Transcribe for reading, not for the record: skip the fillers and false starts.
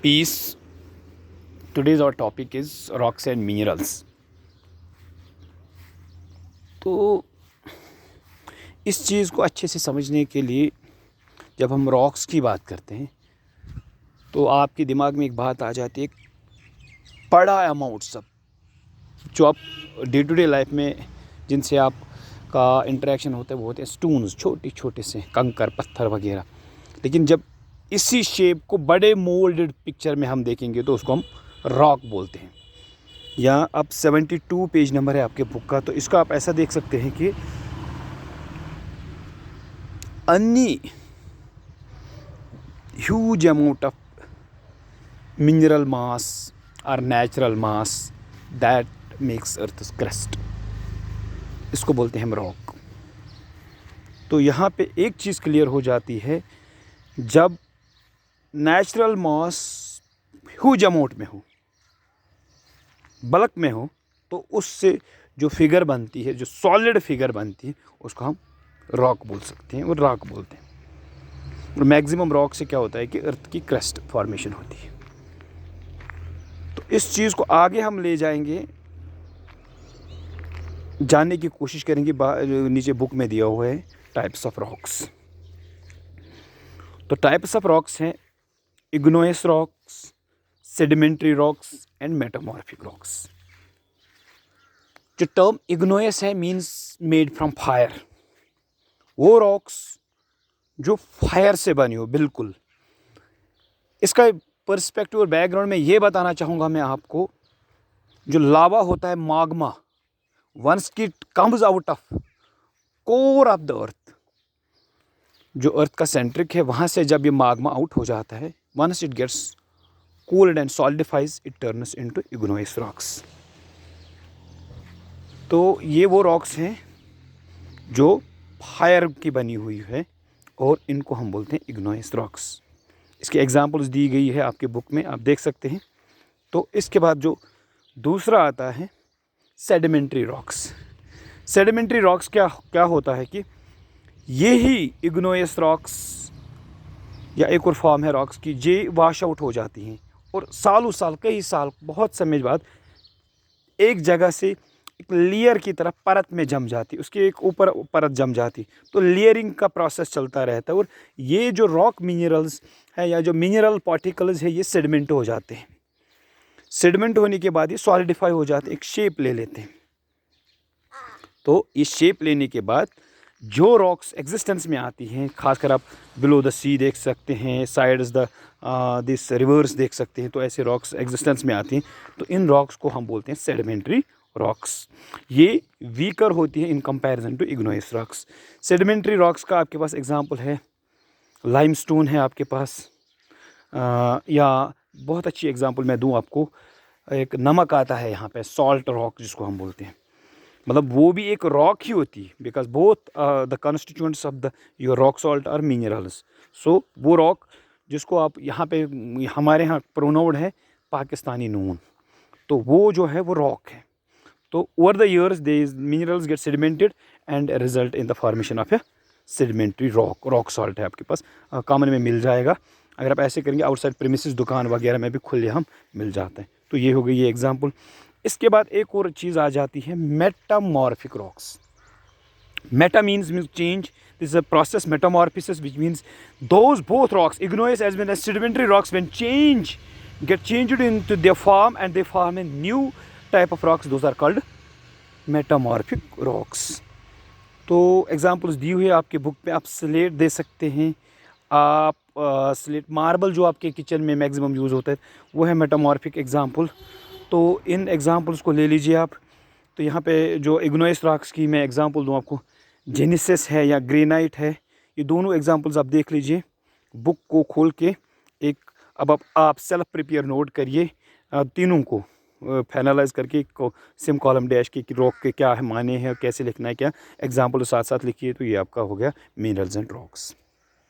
Peace. Today's our topic is rocks and minerals. तो इस चीज़ को अच्छे से समझने के लिए जब हम रॉक्स की बात करते हैं तो आपके दिमाग में एक बात आ जाती है, बड़ा अमाउंट सब जो आप डे टू डे लाइफ में जिनसे आप का इंटरेक्शन होता है वो होते हैं स्टोन्स, छोटे छोटे से कंकर पत्थर वगैरह। लेकिन जब इसी शेप को बड़े मोल्डेड पिक्चर में हम देखेंगे तो उसको हम रॉक बोलते हैं। यहाँ अब 72 पेज नंबर है आपके बुक का, तो इसको आप ऐसा देख सकते हैं कि any huge amount of mineral mass or natural mass that makes earth's crust, इसको बोलते हैं हम रॉक। तो यहाँ पे एक चीज़ क्लियर हो जाती है, जब नेचुरल मास ह्यूज अमाउंट में हो, बल्क में हो, तो उससे जो फिगर बनती है, जो सॉलिड फिगर बनती है, उसको हम रॉक बोल सकते हैं और रॉक बोलते हैं। और मैक्सिमम रॉक से क्या होता है कि अर्थ की क्रस्ट फॉर्मेशन होती है। तो इस चीज़ को आगे हम ले जाएंगे, जानने की कोशिश करेंगे। नीचे बुक में दिया हुआ है टाइप्स ऑफ रॉक्स। तो टाइप्स ऑफ रॉक्स हैं igneous rocks, sedimentary rocks and metamorphic rocks. जो टर्म इग्नोयस है मीन्स मेड फ्रॉम फायर, वो रॉक्स जो फायर से बनी हो बिल्कुल। इसका पर्सपेक्टिव और बैकग्राउंड में ये बताना चाहूँगा मैं आपको, जो लावा होता है magma, once it comes out of core of the earth, जो अर्थ का सेंट्रिक है, वहाँ से जब ये माग्मा आउट हो जाता है, once it gets cooled and solidifies, it turns into igneous rocks. तो ये वो रॉक्स हैं जो फायर की बनी हुई है और इनको हम बोलते हैं इग्नोयस रॉक्स। इसकी एग्जांपल्स दी गई है आपके बुक में, आप देख सकते हैं। तो इसके बाद जो दूसरा आता है सेडिमेंट्री रॉक्स। सेडिमेंट्री रॉक्स क्या होता है कि यही इग्नोयस रॉक्स या एक और फॉर्म है रॉक्स की, जे वाश आउट हो जाती हैं और सालों साल, कई साल, बहुत समय बाद एक जगह से एक लेयर की तरह परत में जम जाती, उसके एक ऊपर परत जम जाती। तो लेयरिंग का प्रोसेस चलता रहता है और ये जो रॉक मिनरल्स है या जो मिनरल पार्टिकल्स है, ये सेडिमेंट हो जाते हैं। सेडिमेंट होने के बाद ये सॉलिडिफाई हो जाते हैं, एक शेप ले लेते हैं। तो ये शेप लेने के बाद जो रॉक्स एग्जिस्टेंस में आती हैं, खासकर आप बिलो द सी देख सकते हैं, साइड्स द दिस रिवर्स देख सकते हैं, तो ऐसे रॉक्स एग्जिस्टेंस में आती हैं। तो इन रॉक्स को हम बोलते हैं सेडिमेंट्री रॉक्स। ये वीकर होती है in comparison to igneous rocks. Sedimentary rocks का आपके पास एग्जांपल है लाइमस्टोन है आपके पास, या बहुत अच्छी एग्जांपल मैं दूं आपको, एक नमक आता है यहाँ पे, सॉल्ट रॉक जिसको हम बोलते हैं। मतलब वो भी एक रॉक ही होती है, because both the constituents of the your rock salt are minerals. So वो रॉक जिसको आप यहाँ पे, हमारे यहाँ प्रोनाउंड है पाकिस्तानी नून, तो वो जो है वो रॉक है। तो over the years these minerals get sedimented and result in the formation of a sedimentary rock salt है आपके पास, कॉमन में मिल जाएगा। अगर आप ऐसे करेंगे आउटसाइड प्रीमिसेस, दुकान वगैरह में भी खुले हम मिल जाते हैं। तो ये हो गई ये एग्जांपल। इसके बाद एक और चीज़ आ जाती है metamorphic rocks. Meta means change, this is a process metamorphosis which means those both rocks, igneous as well as sedimentary rocks, when get changed into their form and they form a new type of rocks, those are called metamorphic rocks। तो examples दी हुई है आपके book पे। आप slate दे सकते हैं, आप slate marble जो आपके किचन में मैक्सिमम यूज़ होता है वो है मेटामॉर्फिक एग्जांपल। तो इन एग्जांपल्स को ले लीजिए आप। तो यहाँ पे जो इग्नोयस रॉक्स की मैं एग्जांपल दूँ आपको, जेनेसिस है या ग्रेनाइट है, ये दोनों एग्जांपल्स आप देख लीजिए बुक को खोल के। एक अब आप सेल्फ प्रिपेयर नोट करिए तीनों को फाइनलाइज करके सिम कॉलम डैश की रॉक के क्या है माने हैं, कैसे लिखना है, क्या एग्जांपल साथ साथ लिखिए। तो ये आपका हो गया मिनरल्स एंड रॉक्स।